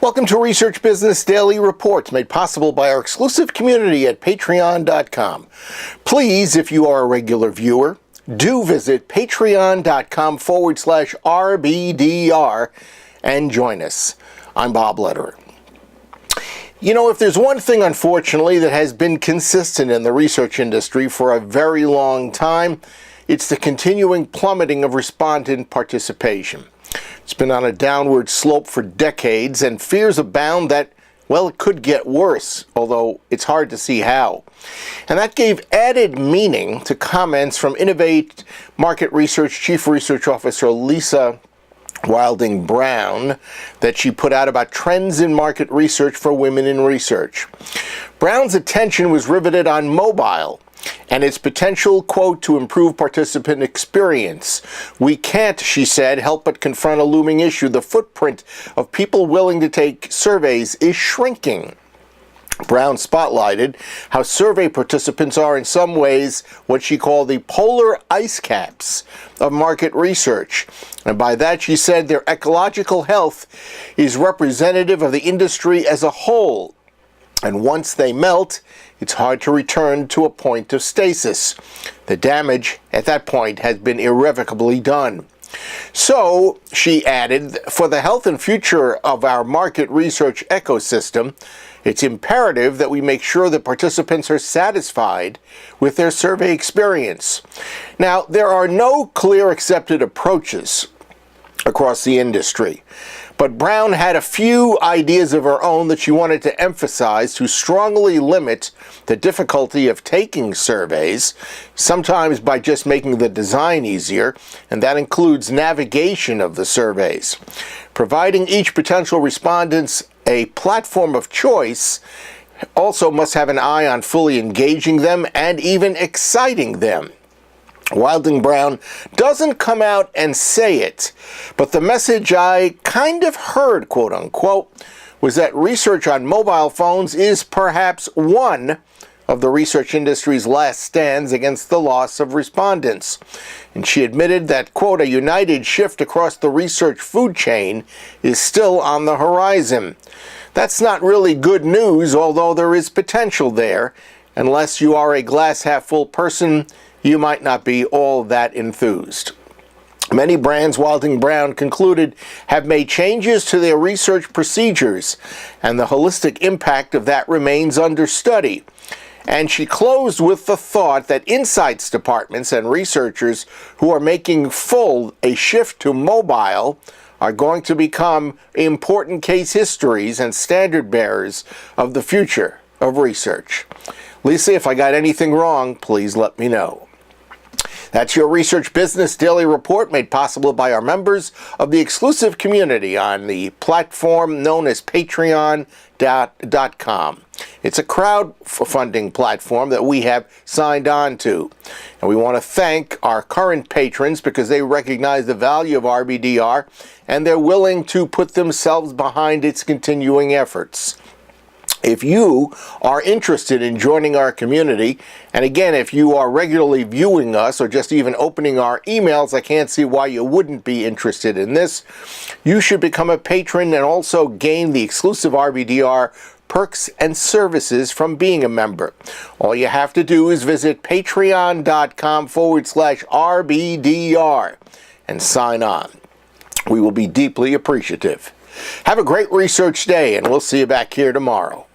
Welcome to Research Business Daily Reports, made possible by our exclusive community at patreon.com. Please, if you are a regular viewer, do visit patreon.com/RBDR and join us. I'm Bob Lederer. You know, if there's one thing, unfortunately, that has been consistent in the research industry for a very long time, it's the continuing plummeting of respondent participation. It's been on a downward slope for decades, and fears abound that, well, it could get worse, although it's hard to see how. And that gave added meaning to comments from Innovate Market Research Chief Research Officer Lisa Wilding Brown that she put out about trends in market research for women in research. Brown's attention was riveted on mobile and its potential, quote, to improve participant experience. We can't, she said, help but confront a looming issue. The footprint of people willing to take surveys is shrinking. Brown spotlighted how survey participants are in some ways what she called the polar ice caps of market research. And by that, she said, their ecological health is representative of the industry as a whole. And once they melt, it's hard to return to a point of stasis. The damage at that point has been irrevocably done. So, she added, for the health and future of our market research ecosystem, it's imperative that we make sure that participants are satisfied with their survey experience. Now, there are no clear accepted approaches across the industry, but Brown had a few ideas of her own that she wanted to emphasize to strongly limit the difficulty of taking surveys, sometimes by just making the design easier, and that includes navigation of the surveys. Providing each potential respondent a platform of choice also must have an eye on fully engaging them and even exciting them. Wilding Brown doesn't come out and say it, but the message I kind of heard, quote unquote, was that research on mobile phones is perhaps one of the research industry's last stands against the loss of respondents. And she admitted that, quote, a united shift across the research food chain is still on the horizon. That's not really good news, although there is potential there. Unless you are a glass half full person, you might not be all that enthused. Many brands, Wilding Brown concluded, have made changes to their research procedures, and the holistic impact of that remains under study. And she closed with the thought that insights departments and researchers who are making a shift to mobile are going to become important case histories and standard bearers of the future of research. Lisa, if I got anything wrong, please let me know. That's your Research Business Daily Report, made possible by our members of the exclusive community on the platform known as patreon.com. It's a crowdfunding platform that we have signed on to. And we want to thank our current patrons because they recognize the value of RBDR and they're willing to put themselves behind its continuing efforts. If you are interested in joining our community, and again, if you are regularly viewing us or just even opening our emails, I can't see why you wouldn't be interested in this, you should become a patron and also gain the exclusive RBDR perks and services from being a member. All you have to do is visit patreon.com/RBDR and sign on. We will be deeply appreciative. Have a great research day, and we'll see you back here tomorrow.